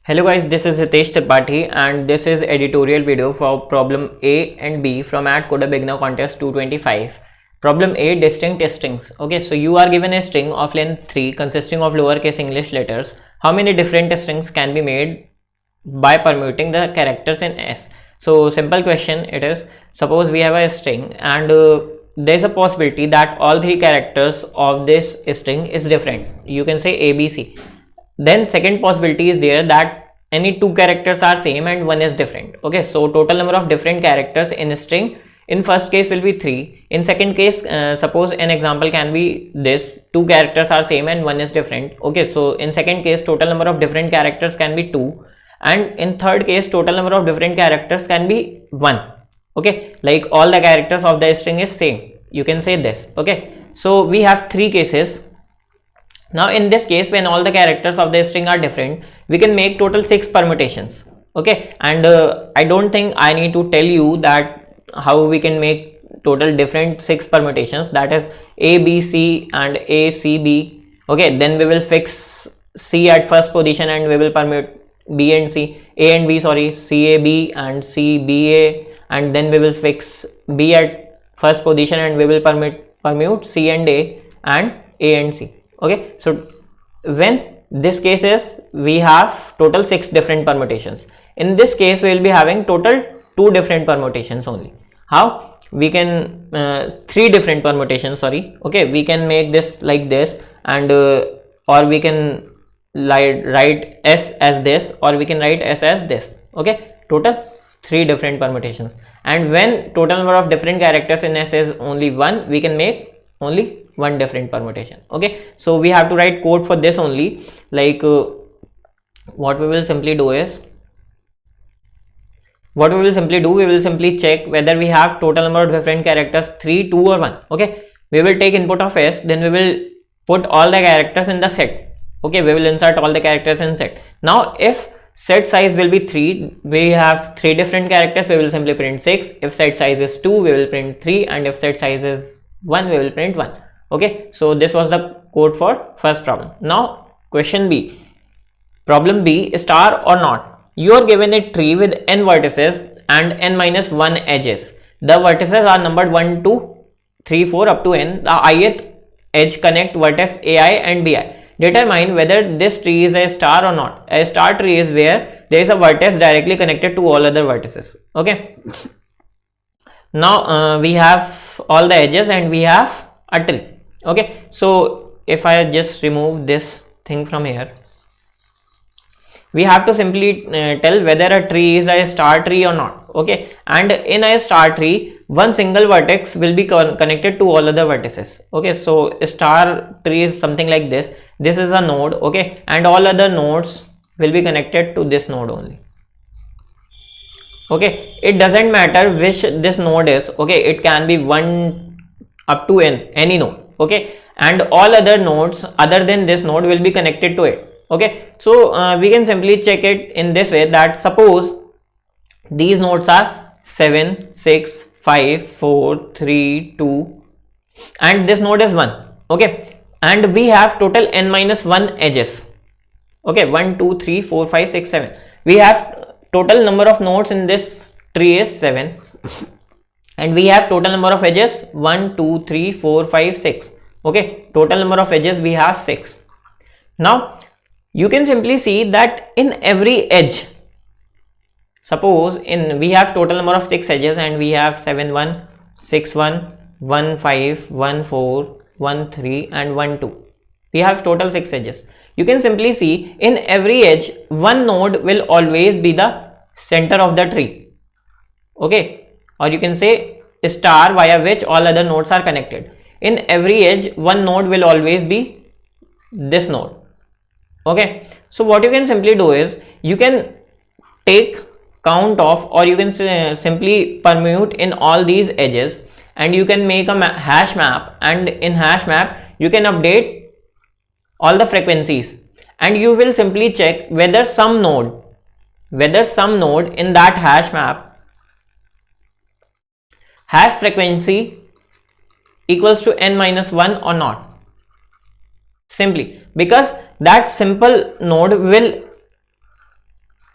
Hello guys, this is Hitesh Tripathi and this is editorial video for problem A and B from AdCoder Beginner Contest 225. Problem A, distinct strings. Okay, so you are given a string of length 3 consisting of lowercase English letters. How many different strings can be made by permuting the characters in S? So simple question it is, suppose we have a string and there is a possibility that all three characters of this string is different. You can say ABC. Then second possibility is there that any two characters are same and one is different. Okay, so total number of different characters in a string in first case will be 3. In second case, suppose an example can be this, two characters are same and one is different. Okay, so in second case total number of different characters can be 2, and in third case total number of different characters can be 1. Okay, like all the characters of the string is same, you can say this. Okay, so we have 3 cases. Now in this case, when all the characters of the string are different, we can make total 6 permutations. Okay, and I don't think I need to tell you that how we can make total different 6 permutations, that is A, B, C and A, C, B. Okay, then we will fix C at first position and we will permute B and C, A and B, sorry, C, A, B and C, B, A, and then we will fix B at first position and we will permute C and A and C. Okay, so when this case is, we have total 6 different permutations. In this case we will be having total 2 different permutations only. How? We can 3 different permutations, sorry. Okay, we can make this like this, and or we can write S as this, or we can write S as this. Okay, total 3 different permutations. And when total number of different characters in S is only 1, we can make only 1 different permutation. Okay, so we have to write code for this only. Like what we will simply do is, we will simply check whether we have total number of different characters 3, 2 or 1. Okay, we will take input of S, then we will put all the characters in the set. Okay, we will insert all the characters in set. Now if set size will be 3, we have 3 different characters, we will simply print 6. If set size is 2, we will print 3, and if set size is 1, we will print 1. Okay, so this was the code for first problem. Now question B, problem B, star or not. You are given a tree with n vertices and n minus 1 edges. The vertices are numbered 1, 2, 3, 4 up to n. The ith edge connect vertex ai and bi. Determine whether this tree is a star or not. A star tree is where there is a vertex directly connected to all other vertices. Okay, now we have all the edges and we have a tree. Okay, so if I just remove this thing from here, we have to simply tell whether a tree is a star tree or not. Okay, and in a star tree, one single vertex will be connected to all other vertices. Okay, so a star tree is something like this. This is a node. Okay, and all other nodes will be connected to this node only. Okay, it doesn't matter which this node is. Okay, it can be 1 up to n, any node. Okay, and all other nodes other than this node will be connected to it. Okay, so we can simply check it in this way, that suppose these nodes are 7, 6, 5, 4, 3, 2 and this node is 1. Okay, and we have total n minus 1 edges. Okay, 1, 2, 3, 4, 5, 6, 7. We have total number of nodes in this tree is 7. And we have total number of edges 1, 2, 3, 4, 5, 6. Okay, total number of edges we have 6. Now you can simply see that in every edge, suppose we have total number of 6 edges and we have 7, 1, 6, 1, 1, 5, 1, 4, 1, 3 and 1, 2. We have total 6 edges. You can simply see in every edge one node will always be the center of the tree. Okay, or you can say a star via which all other nodes are connected. In every edge one node will always be this node. Okay, so what you can simply do is, you can take count of, or you can simply permute in all these edges, and you can make a hash map, and in hash map you can update all the frequencies, and you will simply check whether some node in that hash map hash frequency equals to n minus 1 or not. Simply because that simple node will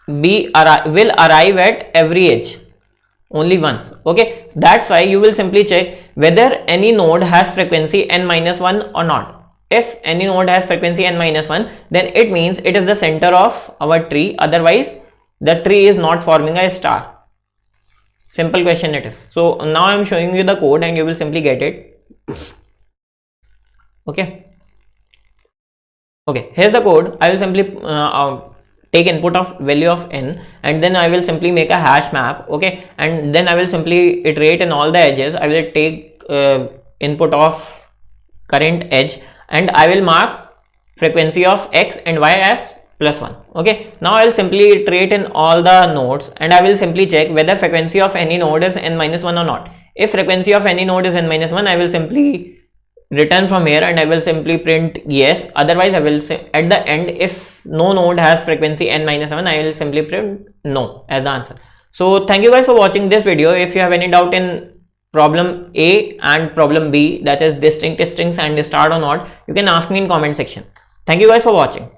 will arrive at every edge only once. Okay, that's why you will simply check whether any node has frequency n-1 or not. If any node has frequency n-1, then it means it is the center of our tree, otherwise the tree is not forming a star. Simple question it is. So now I am showing you the code and you will simply get it. Okay, here's the code. I will simply take input of value of n, and then I will simply make a hash map. Okay, and then I will simply iterate in all the edges. I will take input of current edge, and I will mark frequency of x and y as +1. Okay, now I will simply iterate in all the nodes, and I will simply check whether frequency of any node is n-1 or not. If frequency of any node is n-1, I will simply return from here and I will simply print yes. Otherwise I will say at the end, if no node has frequency n-7, I will simply print no as the answer. So thank you guys for watching this video. If you have any doubt in problem A and problem B, that is distinct strings and start or not, you can ask me in comment section. Thank you guys for watching.